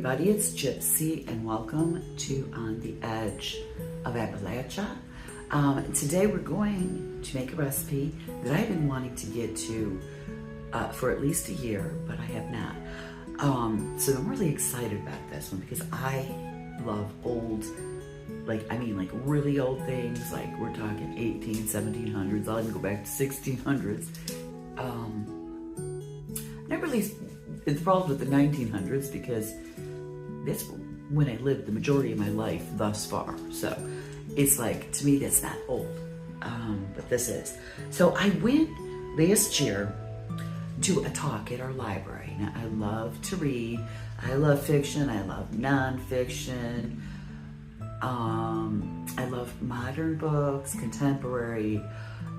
everybody, it's Gypsy and welcome to On the Edge of Appalachia. Today we're going to make a recipe that I've been wanting to get to for at least a year, but I have not. So I'm really excited about this one because I love old, like really old things, like we're talking 1700s, I'll even go back to 1600s. Not really enthralled with the 1900s because that's when I lived the majority of my life thus far. So it's like, to me, that's not old, but this is. So I went last year to a talk at our library. Now, I love to read. I love fiction. I love nonfiction. I love modern books, contemporary.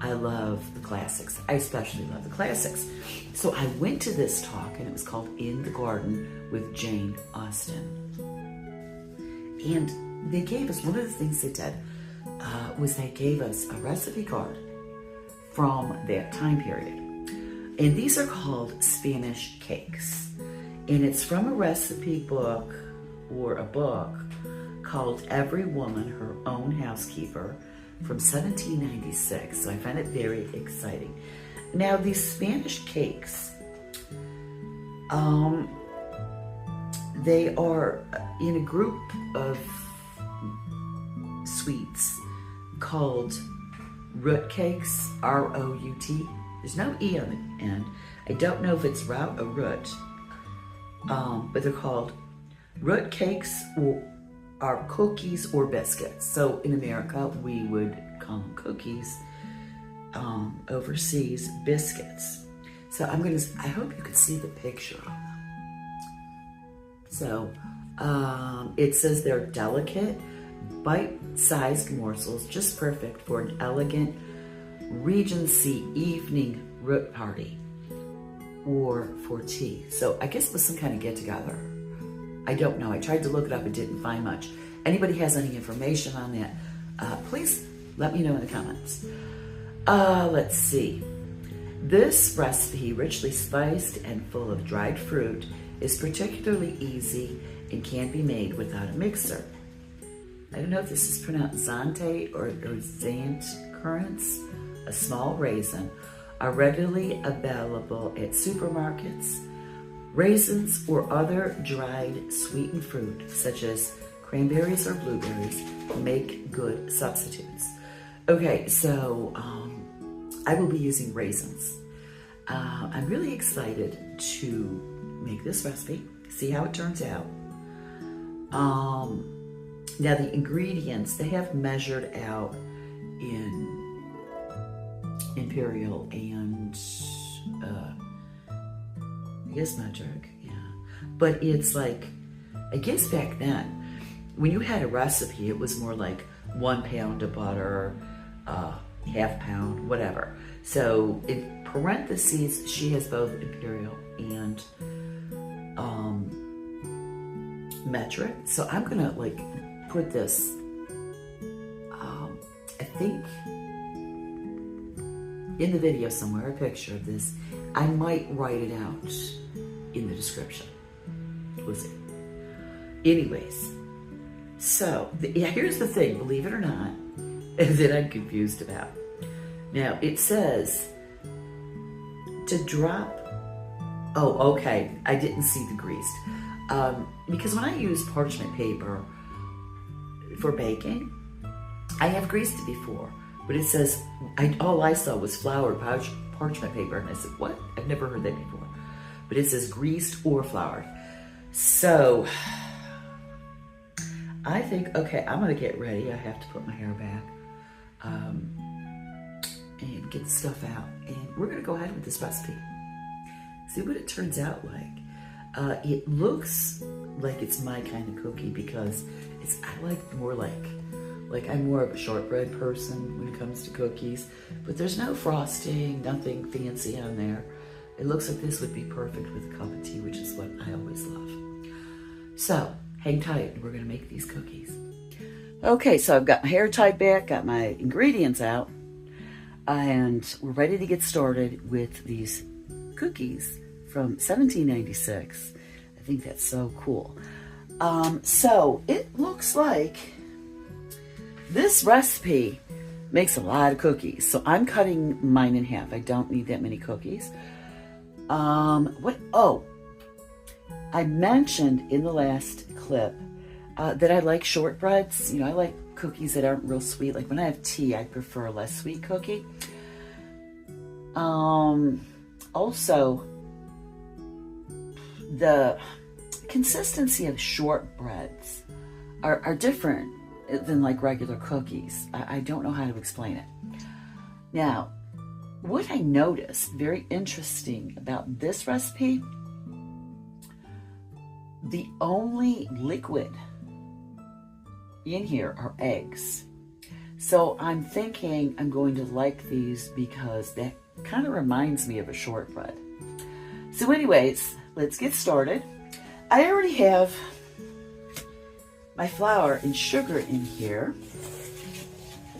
I love the classics. I especially love the classics. So I went to this talk and it was called In the Garden with Jane Austen. And they gave us, one of the things they did was they gave us a recipe card from that time period. And these are called Spanish cakes. And it's from a recipe book or a book called Every Woman Her Own Housekeeper from 1796. So I find it very exciting. Now these Spanish cakes, they are in a group of sweets called root cakes, R-O-U-T. There's no E on the end. I don't know if it's root or root, but they're called root cakes or are cookies or biscuits. So in America, we would call them cookies. Overseas, biscuits. So I hope you can see the picture of them. So it says they're delicate, bite-sized morsels, just perfect for an elegant Regency evening root party or for tea. So I guess it was some kind of get-together. I don't know. I tried to look it up and didn't find much. Anybody has any information on that, please let me know in the comments. Let's see. This recipe, richly spiced and full of dried fruit, is particularly easy and can be made without a mixer. I don't know if this is pronounced Zante or Zant currants. A small raisin are readily available at supermarkets. Raisins or other dried sweetened fruit, such as cranberries or blueberries, make good substitutes. Okay, so I will be using raisins. I'm really excited to make this recipe, see how it turns out. Now the ingredients, they have measured out in imperial and I guess metric, yeah. But it's like, I guess back then, when you had a recipe, it was more like 1 pound of butter, half pound, whatever. So in parentheses, she has both imperial and metric. So I'm gonna like put this, I think in the video somewhere, a picture of this. I might write it out in the description. We'll see. Anyways, so here's the thing, believe it or not, that I'm confused about. Now it says to drop, oh, okay, I didn't see the greased. Because when I use parchment paper for baking, I have greased it before, but it says, all I saw was floured parchment paper, and I said, what? I've never heard that before. But it says greased or floured. So, I think, okay, I'm gonna get ready. I have to put my hair back and get the stuff out. And we're gonna go ahead with this recipe. See what it turns out like. It looks like it's my kind of cookie because I like more like I'm more of a shortbread person when it comes to cookies, but there's no frosting, nothing fancy on there. It looks like this would be perfect with a cup of tea, which is what I always love. So hang tight, we're gonna make these cookies. Okay, so I've got my hair tied back, got my ingredients out, and we're ready to get started with these cookies from 1796. I think that's so cool. So it looks like this recipe makes a lot of cookies. So I'm cutting mine in half. I don't need that many cookies. Oh, I mentioned in the last clip that I like shortbreads. You know, I like cookies that aren't real sweet. Like when I have tea, I prefer a less sweet cookie. Also, the consistency of shortbreads are different than like regular cookies. I don't know how to explain it. Now, what I noticed very interesting about this recipe, the only liquid in here are eggs. So I'm thinking I'm going to like these because that kind of reminds me of a shortbread. So anyways, let's get started. I already have my flour and sugar in here.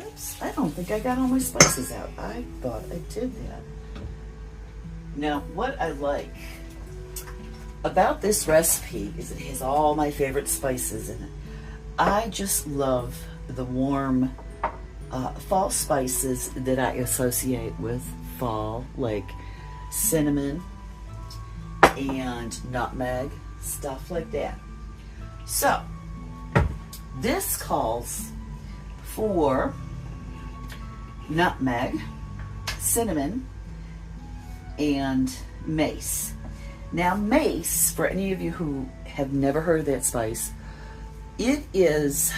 Oops, I don't think I got all my spices out. I thought I did that. Now, what I like about this recipe is it has all my favorite spices in it. I just love the warm fall spices that I associate with fall, like cinnamon and nutmeg, stuff like that. So, this calls for nutmeg, cinnamon, and mace. Now, mace, for any of you who have never heard of that spice, it is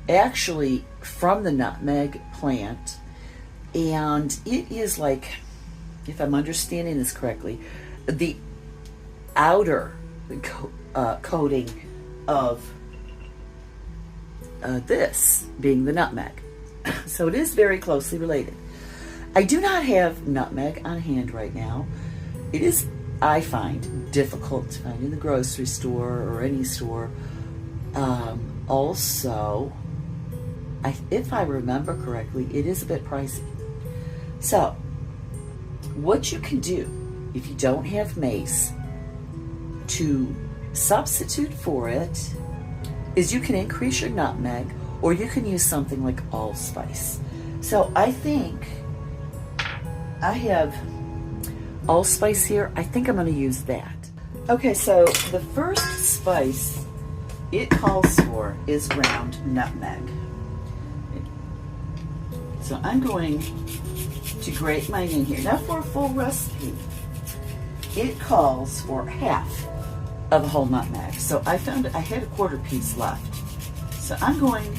actually from the nutmeg plant, and it is like, if I'm understanding this correctly, the outer coating of this being the nutmeg. So it is very closely related. I do not have nutmeg on hand right now. It is, I find, difficult to find in the grocery store or any store. Also, if I remember correctly, it is a bit pricey. So, what you can do if you don't have mace to substitute for it is you can increase your nutmeg, or you can use something like allspice. So I think I have allspice here. I think I'm going to use that. Okay, so the first spice it calls for is ground nutmeg. So I'm going to grate mine in here. Now, for a full recipe, it calls for half of a whole nutmeg. So I found I had a quarter piece left. So I'm going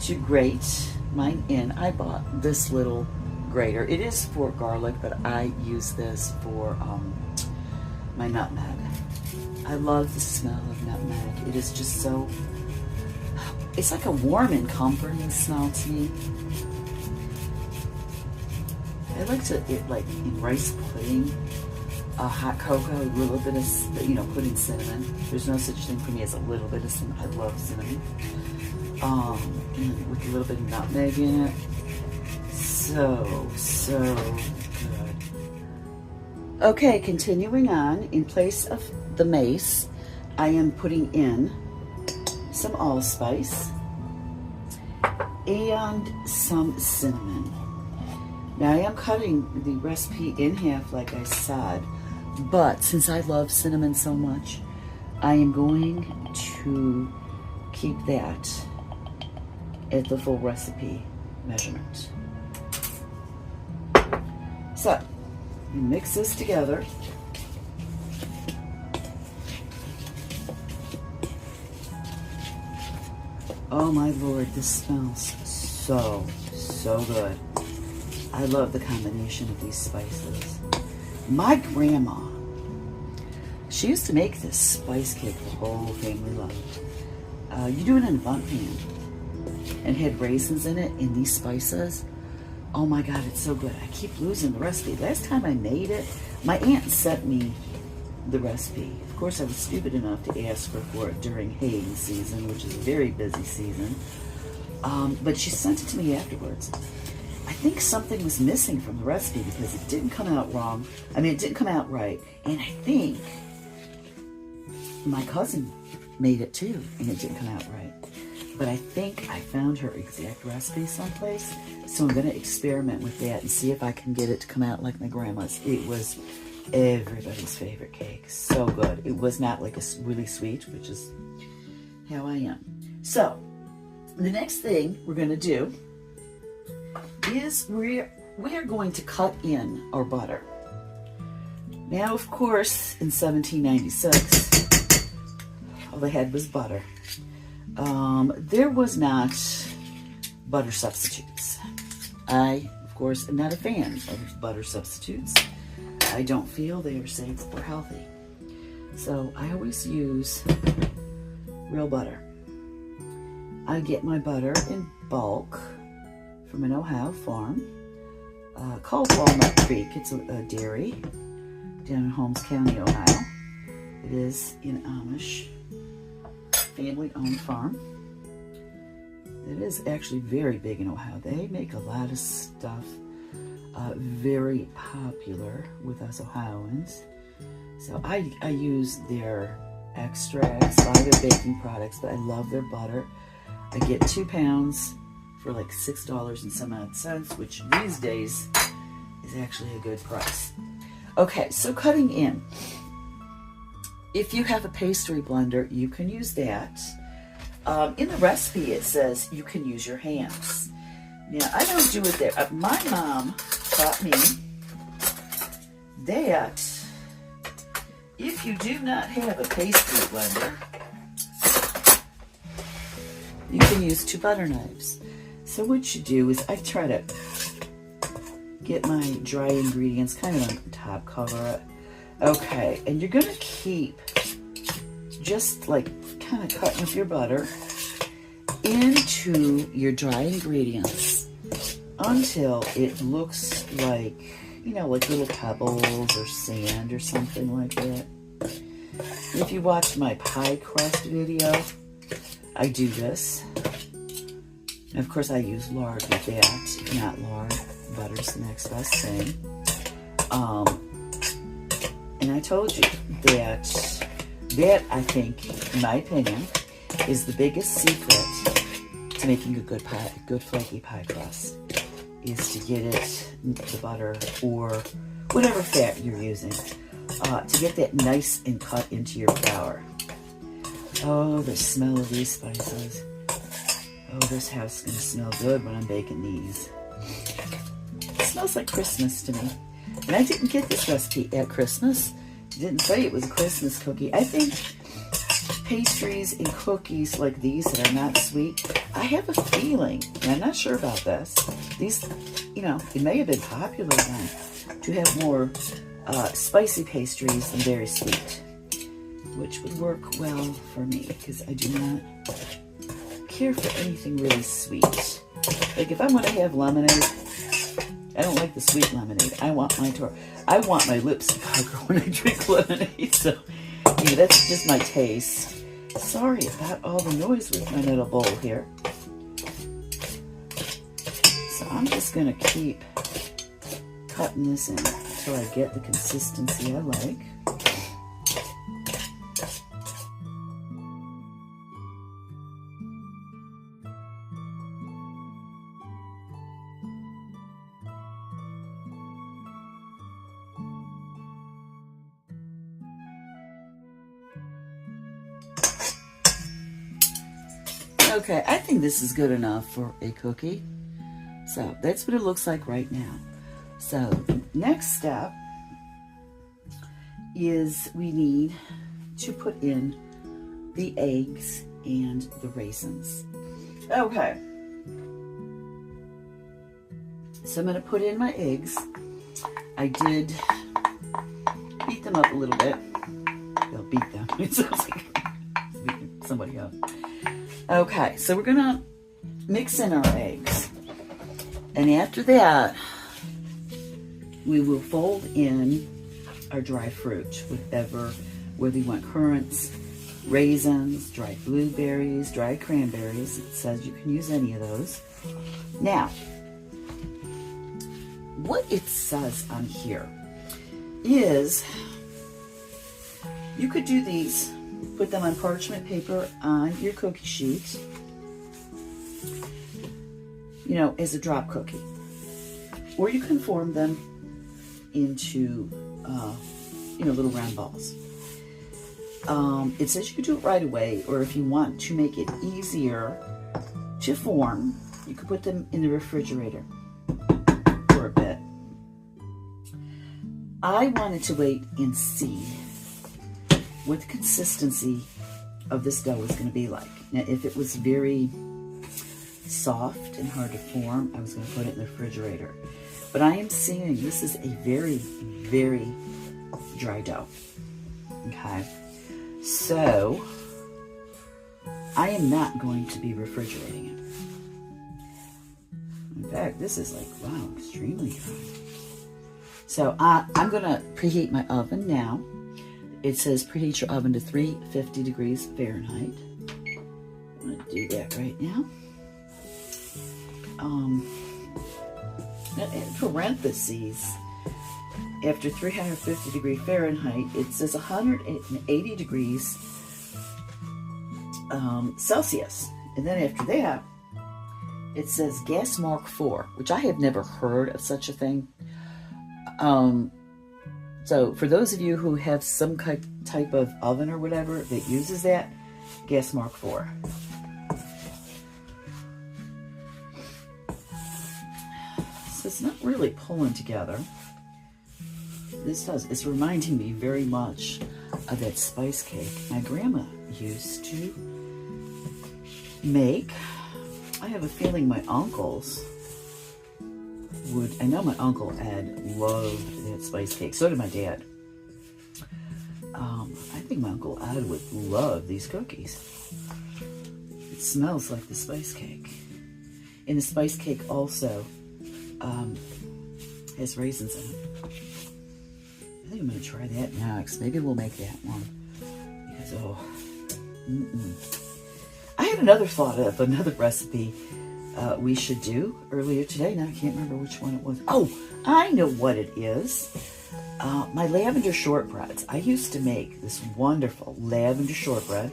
to grate mine in. I bought this little grater. It is for garlic, but I use this for my nutmeg. I love the smell of nutmeg. It is just so, it's like a warm and comforting smell to me. I like to eat like in rice pudding, hot cocoa, a little bit of, put in cinnamon. There's no such thing for me as a little bit of cinnamon. I love cinnamon. And with a little bit of nutmeg in it. So good. Okay, continuing on, in place of the mace, I am putting in some allspice and some cinnamon. Now, I am cutting the recipe in half, like I said, but since I love cinnamon so much, I am going to keep that at the full recipe measurement. So, you mix this together. Oh my Lord, this smells so good. I love the combination of these spices. My grandma, she used to make this spice cake the whole family loved. You do it in a bundt pan and had raisins in it and these spices. Oh my God, it's so good. I keep losing the recipe. Last time I made it, my aunt sent me the recipe. Of course, I was stupid enough to ask her for it during haying season, which is a very busy season. But she sent it to me afterwards. I think something was missing from the recipe because it didn't come out wrong. I mean, it didn't come out right. And I think my cousin made it too, and it didn't come out right. But I think I found her exact recipe someplace, so I'm going to experiment with that and see if I can get it to come out like my grandma's. It was everybody's favorite cake. So good. It was not like a really sweet, which is how I am. So, the next thing we're going to do is we are going to cut in our butter. Now, of course, in 1796, all they had was butter. There was not butter substitutes. I, of course, am not a fan of butter substitutes. I don't feel they are safe or healthy. So I always use real butter. I get my butter in bulk from an Ohio farm called Walnut Creek. It's a dairy down in Holmes County, Ohio. It is an Amish family-owned farm. It is actually very big in Ohio. They make a lot of stuff very popular with us Ohioans. So I use their extracts, a lot of their baking products, but I love their butter. I get 2 pounds for like $6 and some odd cents, which these days is actually a good price. Okay, so cutting in. If you have a pastry blender, you can use that. In the recipe, it says you can use your hands. Now, I don't do it there. My mom taught me that if you do not have a pastry blender, you can use 2 butter knives. So what you do is I try to get my dry ingredients kind of on the top, cover it. Okay, and you're gonna keep just like kind of cutting with your butter into your dry ingredients until it looks like, you know, like little pebbles or sand or something like that. If you watch my pie crust video, I do this. And of course I use lard with that, not lard. Butter's the next best thing. And I told you that I think, in my opinion, is the biggest secret to making a good pie, good flaky pie crust, is to get it, the butter or whatever fat you're using, to get that nice and cut into your flour. Oh, the smell of these spices. Oh, this house is going to smell good when I'm baking these. It smells like Christmas to me. And I didn't get this recipe at Christmas. It didn't say it was a Christmas cookie. I think pastries and cookies like these that are not sweet, I have a feeling, and I'm not sure about this, these, you know, it may have been popular then to have more spicy pastries than very sweet, which would work well for me because I do not care for anything really sweet. Like if I want to have lemonade, I don't like the sweet lemonade. I want my lips to pucker when I drink lemonade. So, yeah, that's just my taste. Sorry about all the noise with my little bowl here. So I'm just gonna keep cutting this in until I get the consistency I like. Okay, I think this is good enough for a cookie. So that's what it looks like right now. So next step is we need to put in the eggs and the raisins. Okay. So I'm going to put in my eggs. I did beat them up a little bit. They'll beat them. It sounds like beating somebody up. Okay, so we're gonna mix in our eggs. And after that, we will fold in our dry fruit, whether you want currants, raisins, dried blueberries, dried cranberries. It says you can use any of those. Now, what it says on here is you could do these put them on parchment paper on your cookie sheet, you know, as a drop cookie. Or you can form them into, you know, little round balls. It says you can do it right away, or if you want to make it easier to form, you could put them in the refrigerator for a bit. I wanted to wait and see what the consistency of this dough was going to be like. Now, if it was very soft and hard to form, I was going to put it in the refrigerator. But I am seeing this is a very, very dry dough. Okay, so I am not going to be refrigerating it. In fact, this is like, wow, extremely dry. So I'm going to preheat my oven now. It says preheat your oven to 350 degrees Fahrenheit. I'm going to do that right now. In parentheses, after 350 degrees Fahrenheit, it says 180 degrees Celsius. And then after that, it says gas mark 4, which I have never heard of such a thing. So for those of you who have some type of oven or whatever that uses that, gas mark 4. So it's not really pulling together. It's reminding me very much of that spice cake my grandma used to make. I have a feeling my uncles would, I know my Uncle Ed loved that spice cake. So did my dad. I think my Uncle Ed would love these cookies. It smells like the spice cake. And the spice cake also has raisins in it. I think I'm going to try that next. Maybe we'll make that one. Because, I had another thought of another recipe we should do earlier today. Now I can't remember which one it was. Oh, I know what it is. My lavender shortbreads. I used to make this wonderful lavender shortbread.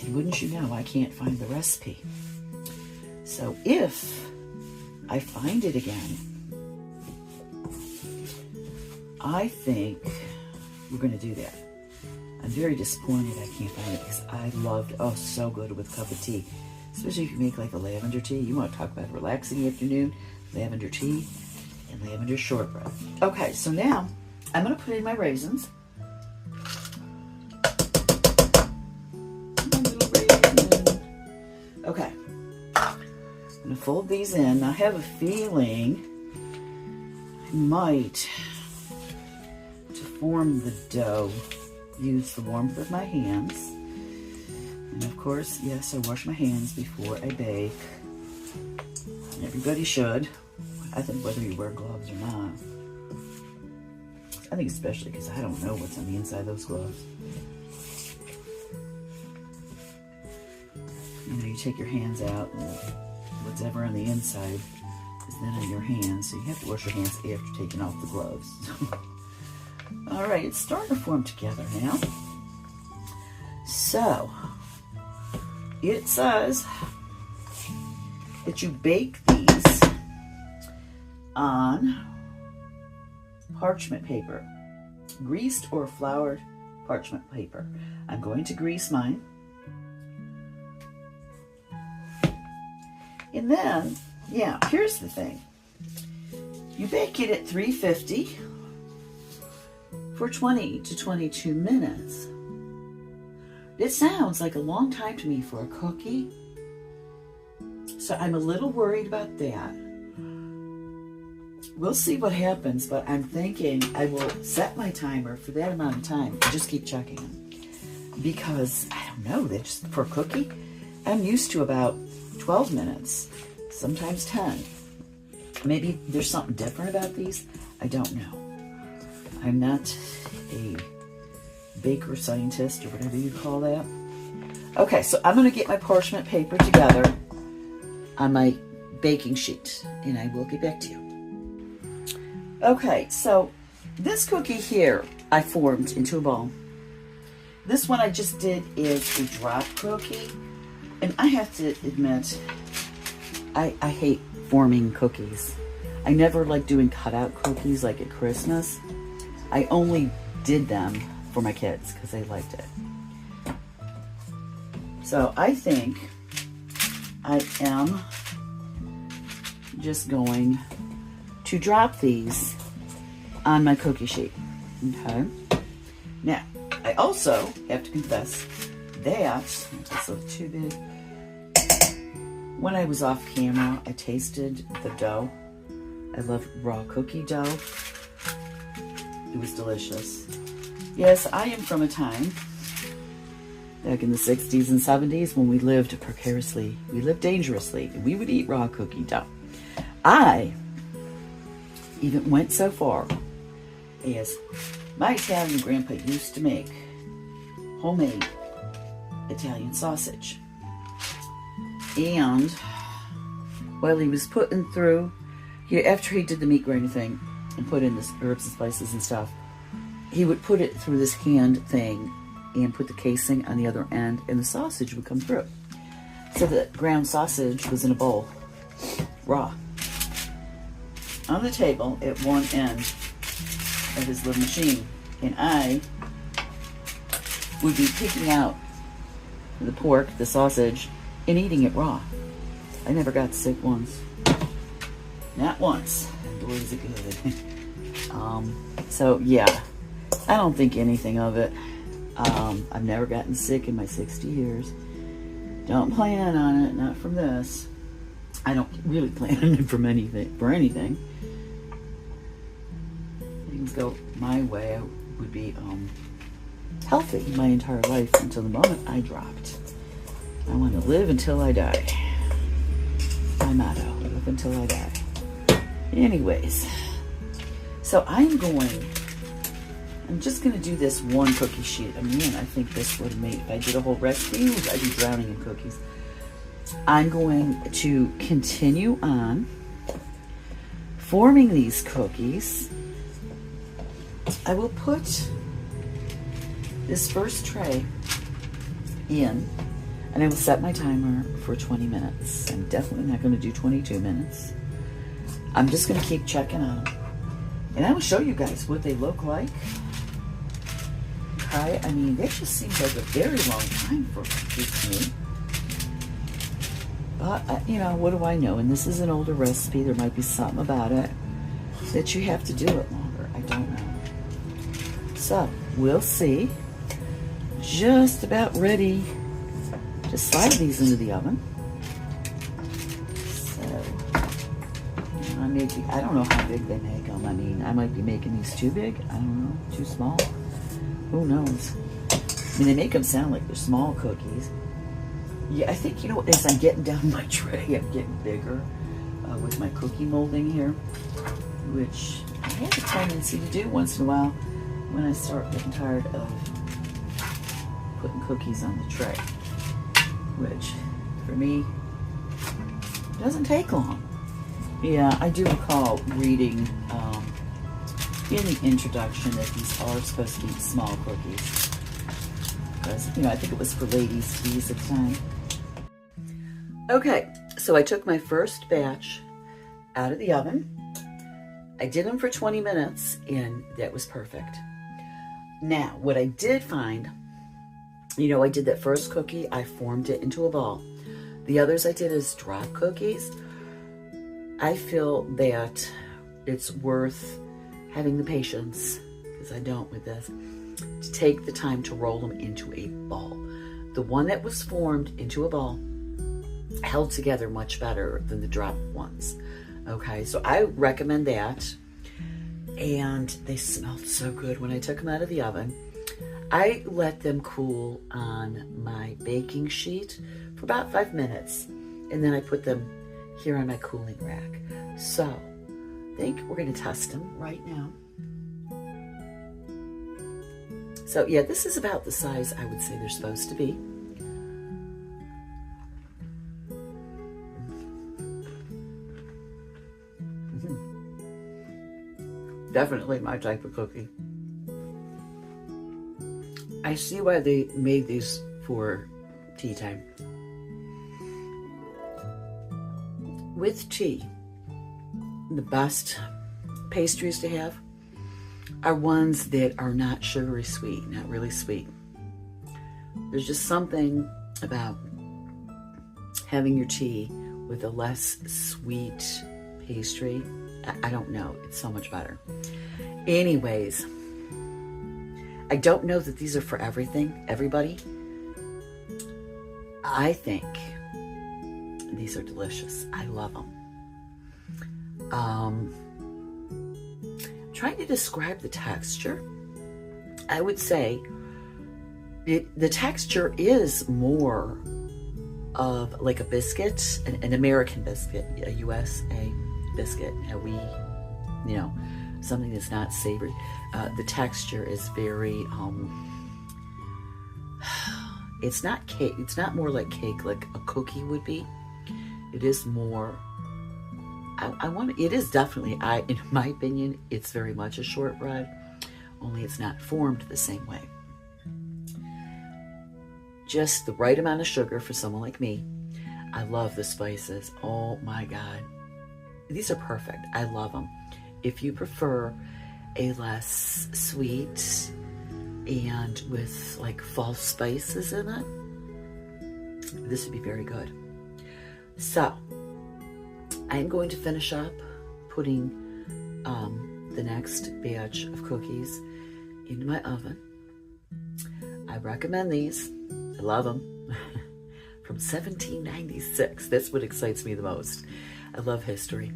And wouldn't you know, I can't find the recipe. So if I find it again, I think we're going to do that. I'm very disappointed I can't find it because I loved, oh, so good with a cup of tea. Especially if you make like a lavender tea. You want to talk about a relaxing afternoon, lavender tea and lavender shortbread. Okay, so now I'm going to put in my raisins. My little raisin. Okay. I'm going to fold these in. I have a feeling I might, to form the dough, use the warmth of my hands. And of course, yes, I wash my hands before I bake. And everybody should. I think whether you wear gloves or not. I think especially because I don't know what's on the inside of those gloves. You know, you take your hands out and what's ever on the inside is then on your hands. So you have to wash your hands after taking off the gloves. All right, it's starting to form together now. So, it says that you bake these on parchment paper, greased or floured parchment paper. I'm going to grease mine. And then, yeah, here's the thing. You bake it at 350 for 20 to 22 minutes. It sounds like a long time to me for a cookie. So I'm a little worried about that. We'll see what happens, but I'm thinking I will set my timer for that amount of time and just keep checking them. Because, I don't know, they just, for a cookie, I'm used to about 12 minutes, sometimes 10. Maybe there's something different about these. I don't know. I'm not a baker scientist or whatever you call that. Okay, so I'm going to get my parchment paper together on my baking sheet, and I will get back to you. Okay, so this cookie here I formed into a ball. This one I just did is a drop cookie. And I have to admit, I hate forming cookies. I never like doing cutout cookies like at Christmas. I only did them for my kids because they liked it. So I think I am just going to drop these on my cookie sheet. Okay. Now, I also have to confess that, it's a little too big. When I was off camera, I tasted the dough. I love raw cookie dough. It was delicious. Yes, I am from a time back in the 60s and 70s when we lived precariously. We lived dangerously. We would eat raw cookie dough. I even went so far as my Italian grandpa used to make homemade Italian sausage. And while he was putting through, after he did the meat grinder thing and put in the herbs and spices and stuff, he would put it through this hand thing and put the casing on the other end, and the sausage would come through. So the ground sausage was in a bowl, raw, on the table at one end of his little machine. And I would be picking out the pork, the sausage, and eating it raw. I never got sick once. Not once. Boy, is it good. So yeah, I don't think anything of it. I've never gotten sick in my 60 years. Don't plan on it, not from this. I don't really plan on it for anything. Things go my way, I would be healthy my entire life until the moment I dropped. I want to live until I die. My motto, live until I die. Anyways, so I'm just going to do this one cookie sheet. I mean, I think this would have made, if I did a whole recipe, I'd be drowning in cookies. I'm going to continue on forming these cookies. I will put this first tray in, and I will set my timer for 20 minutes. I'm definitely not going to do 22 minutes. I'm just going to keep checking on them. And I will show you guys what they look like. Okay, I mean, that just seems like a very long time for cookies to me. But, you know, what do I know? And this is an older recipe. There might be something about it that you have to do it longer. I don't know. So, we'll see. Just about ready to slide these into the oven. So, I don't know how big they make them. I mean, I might be making these too big. I don't know. Too small. Who knows? I mean, they make them sound like they're small cookies. Yeah, I think, you know, as I'm getting down my tray, I'm getting bigger with my cookie molding here, which I have a tendency to do once in a while when I start getting tired of putting cookies on the tray, which for me doesn't take long. Yeah, I do recall reading in the introduction that these are supposed to be small cookies. Because, you know, I think it was for ladies to use at the time. Okay, so I took my first batch out of the oven. I did them for 20 minutes, and that was perfect. Now, what I did find, you know, I did that first cookie, I formed it into a ball. The others I did as drop cookies. I feel that it's worth having the patience, because I don't with this, to take the time to roll them into a ball. The one that was formed into a ball held together much better than the drop ones. Okay, so I recommend that. And they smelled so good when I took them out of the oven. I let them cool on my baking sheet for about 5 minutes. And then I put them here on my cooling rack. So, I think we're going to test them right now. So, yeah, this is about the size I would say they're supposed to be. Definitely my type of cookie. I see why they made these for tea time. With tea, the best pastries to have are ones that are not sugary sweet, not really sweet. There's just something about having your tea with a less sweet pastry. I don't know. It's so much better. Anyways, I don't know that these are for everybody. I think these are delicious. I love them. Trying to describe the texture, I would say the texture is more of like a biscuit, an American biscuit, a USA biscuit. Something that's not savory. The texture is very, it's not cake. It's not more like cake, like a cookie would be. It is more, it is definitely, in my opinion, it's very much a shortbread, only it's not formed the same way. Just the right amount of sugar for someone like me. I love the spices. Oh my God. These are perfect. I love them. If you prefer a less sweet and with like false spices in it, this would be very good. So, I'm going to finish up putting the next batch of cookies into my oven. I recommend these. I love them. From 1796. That's what excites me the most. I love history.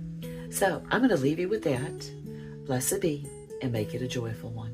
So I'm going to leave you with that. Blessed be, and make it a joyful one.